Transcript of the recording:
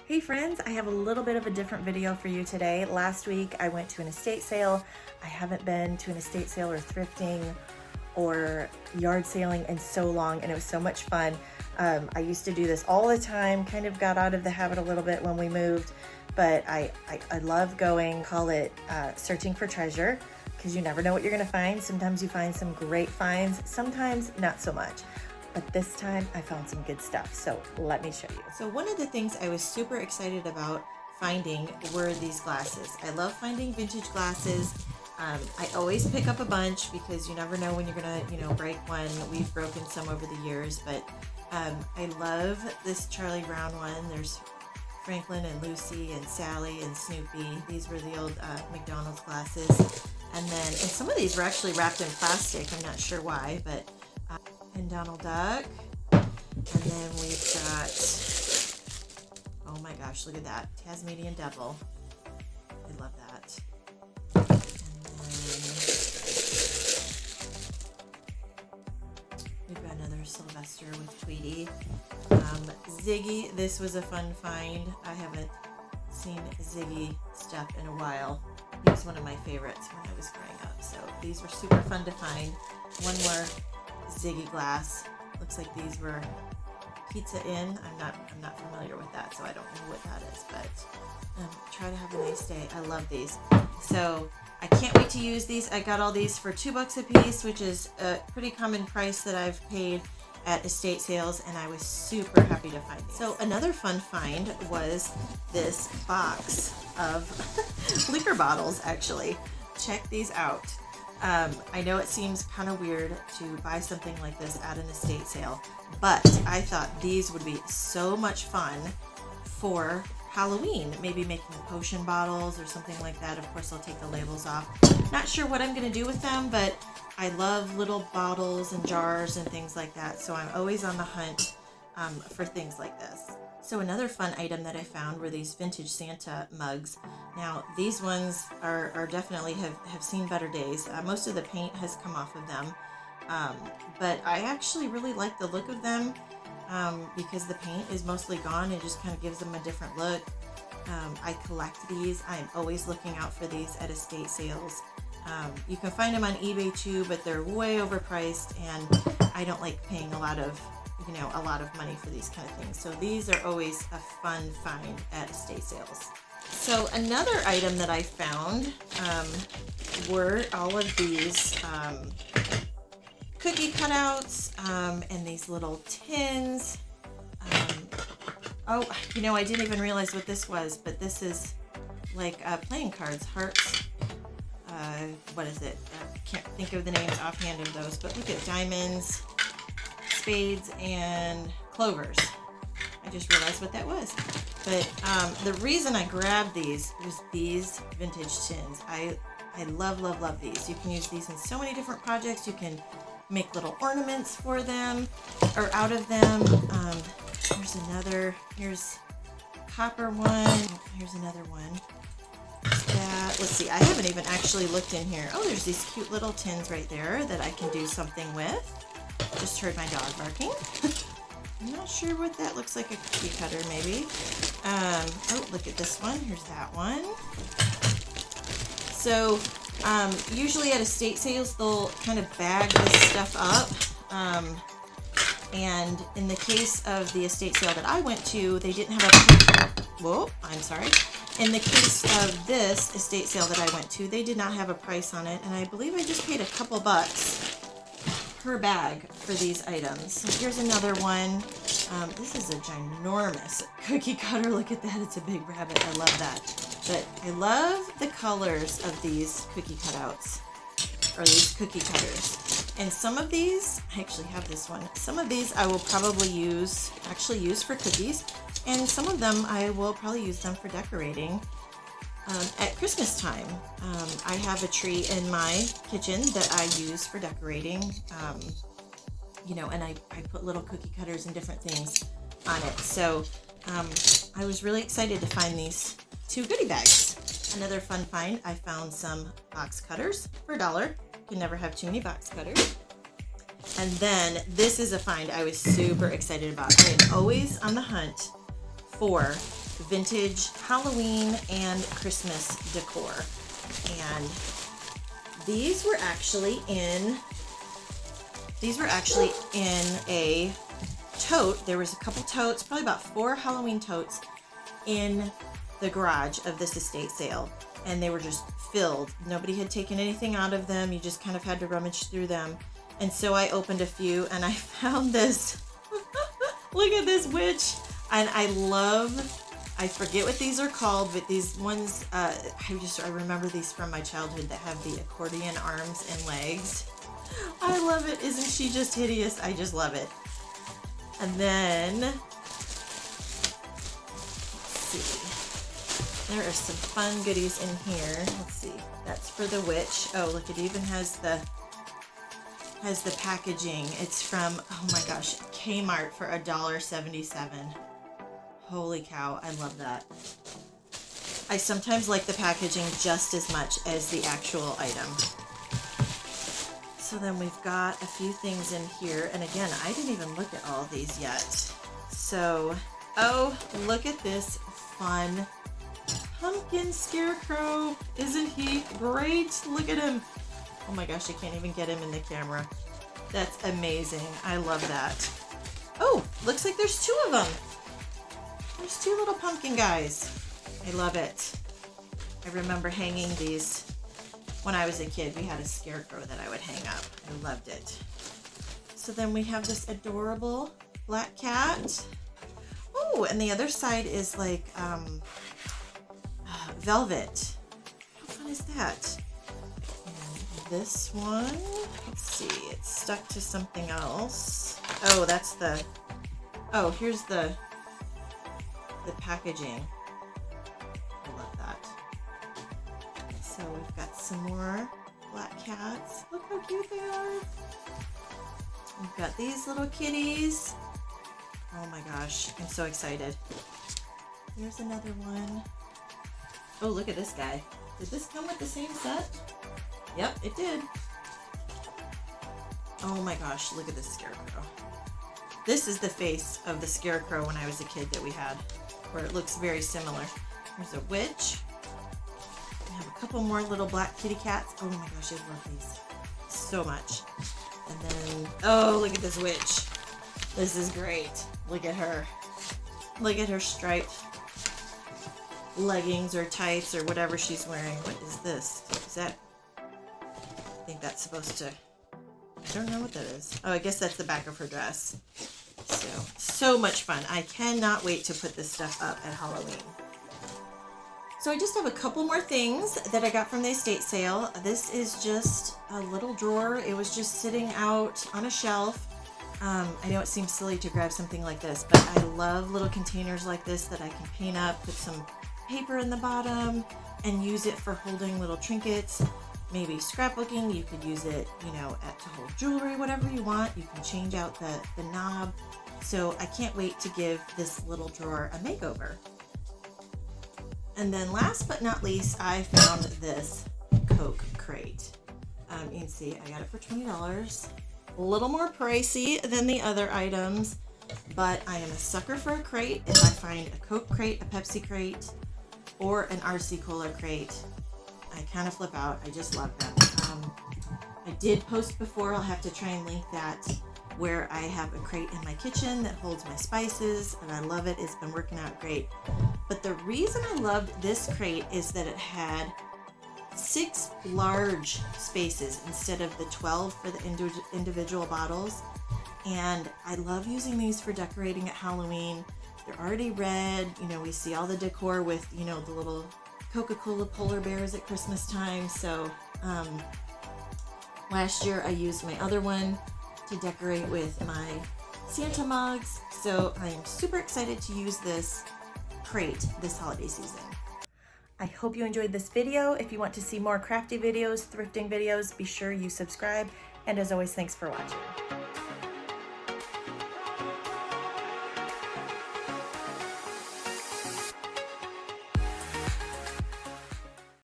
Hey friends, I have a little bit of a different video for you today. Last week I went to an estate sale. I haven't been to an estate sale or thrifting or yard sailing in so long, and it was so much fun. I used to do this all the time, kind of got out of the habit a little bit when we moved, but I love going, call it searching for treasure, because you never know what you're gonna find. Sometimes you find some great finds, sometimes not so much. But this time I found some good stuff, so let me show you. So one of the things I was super excited about finding were these glasses. I love finding vintage glasses. I always pick up a bunch because you never know when you're gonna, break one. We've broken some over the years, but I love this Charlie Brown one. There's Franklin and Lucy and Sally and Snoopy. These were the old McDonald's glasses. And some of these were actually wrapped in plastic. I'm not sure why, but and Donald Duck, and then we've got, oh my gosh, look at that, Tasmanian Devil. I love that. And then we've got another Sylvester with Tweety. Ziggy, this was a fun find. I haven't seen Ziggy stuff in a while. He was one of my favorites when I was growing up, so these were super fun to find. One more Ziggy glass. Looks like these were Pizza Inn. I'm not familiar with that, so I don't know what that is, but try to have a nice day. I love these. So I can't wait to use these. I got all these for $2 a piece, which is a pretty common price that I've paid at estate sales, and I was super happy to find these. So another fun find was this box of liquor bottles, actually. Check these out. I know it seems kind of weird to buy something like this at an estate sale, but I thought these would be so much fun for Halloween. Maybe making potion bottles or something like that. Of course, I'll take the labels off. Not sure what I'm going to do with them, but I love little bottles and jars and things like that, so I'm always on the hunt for things like this. So another fun item that I found were these vintage Santa mugs. Now these ones are definitely have seen better days. Most of the paint has come off of them, but I actually really like the look of them because the paint is mostly gone. It just kind of gives them a different look. I collect these. I'm always looking out for these at estate sales. You can find them on eBay too, but they're way overpriced, and I don't like paying a lot of money for these kind of things. So these are always a fun find at estate sales. So another item that I found were all of these cookie cutouts and these little tins. Oh, I didn't even realize what this was, but this is like playing cards, hearts. What is it? I can't think of the names offhand of those, but look at diamonds, spades, and clovers. I just realized what that was. But the reason I grabbed these was these vintage tins. I love, love, love these. You can use these in so many different projects. You can make little ornaments for them or out of them. Here's a copper one. Here's another one. Let's see, I haven't even actually looked in here. Oh, there's these cute little tins right there that I can do something with. Just heard my dog barking. I'm not sure what that looks like. A cookie cutter, maybe. Oh, look at this one. Here's that one. So, usually at estate sales, they'll kind of bag this stuff up. And in the case of the estate sale that I went to, they didn't have a... Whoa, I'm sorry. In the case of this estate sale that I went to, they did not have a price on it, and I believe I just paid a couple bucks per bag for these items. So here's another one. This is a ginormous cookie cutter. Look at that. It's a big rabbit. I love that. But I love the colors of these cookie cutouts, or these cookie cutters. And some of these, I actually have this one. Some of these I will probably use for cookies, and some of them I will probably use them for decorating at Christmas time. I have a tree in my kitchen that I use for decorating, and I put little cookie cutters and different things on it. So I was really excited to find these 2 goodie bags. Another fun find, I found some box cutters for $1. You can never have too many box cutters. And then this is a find I was super excited about. I am always on the hunt for vintage Halloween and Christmas decor. And these were actually in a tote. There was a couple totes, probably about 4 Halloween totes in the garage of this estate sale, and they were just filled. Nobody had taken anything out of them. You just kind of had to rummage through them. And so I opened a few and I found this. Look at this witch. And I forget what these are called, but these ones, I remember these from my childhood that have the accordion arms and legs. I love it. Isn't she just hideous? I just love it. And then, let's see. There are some fun goodies in here. Let's see. That's for the witch. Oh, look, it even has the packaging. It's from, oh my gosh, Kmart for $1.77. Holy cow, I love that. I sometimes like the packaging just as much as the actual item. So then we've got a few things in here. And again, I didn't even look at all these yet. So, oh, look at this fun pumpkin scarecrow. Isn't he great? Look at him. Oh my gosh, I can't even get him in the camera. That's amazing. I love that. Oh, looks like there's 2 of them. There's 2 little pumpkin guys. I love it. I remember hanging these when I was a kid. We had a scarecrow that I would hang up. I loved it. So then we have this adorable black cat. Oh, and the other side is like velvet. How fun is that? And this one, let's see, it's stuck to something else. Oh, that's the, oh, here's the packaging. I love that. So we've got some more black cats. Look how cute they are. We've got these little kitties. Oh my gosh, I'm so excited. Here's another one. Oh, look at this guy. Did this come with the same set? Yep, it did. Oh my gosh, look at this scarecrow. This is the face of the scarecrow when I was a kid that we had, where it looks very similar. There's a witch. We have a couple more little black kitty cats. Oh my gosh, I love these so much. And then, oh, look at this witch. This is great. Look at her. Look at her striped leggings or tights or whatever she's wearing. What is this? Is that, I think that's supposed to, I don't know what that is. Oh, I guess that's the back of her dress. So much fun. I cannot wait to put this stuff up at Halloween. So I just have a couple more things that I got from the estate sale. This is just a little drawer. It was just sitting out on a shelf. I know it seems silly to grab something like this, but I love little containers like this that I can paint up, put some paper in the bottom, and use it for holding little trinkets. Maybe scrapbooking. You could use it, you know, to hold jewelry, whatever you want. You can change out the knob. So I can't wait to give this little drawer a makeover. And then last but not least, I found this Coke crate. You can see I got it for $20. A little more pricey than the other items, but I am a sucker for a crate. If I find a Coke crate, a Pepsi crate, or an RC Cola crate, I kind of flip out. I just love them. I did post before. I'll have to try and link that, where I have a crate in my kitchen that holds my spices, and I love it. It's been working out great. But the reason I loved this crate is that it had 6 large spaces instead of the 12 for the individual bottles. And I love using these for decorating at Halloween. They're already red. You know, we see all the decor with, you know, the little Coca-Cola polar bears at Christmas time. So last year I used my other one to decorate with my Santa mugs. So I am super excited to use this crate this holiday season. I hope you enjoyed this video. If you want to see more crafty videos, thrifting videos, be sure you subscribe. And as always, thanks for watching.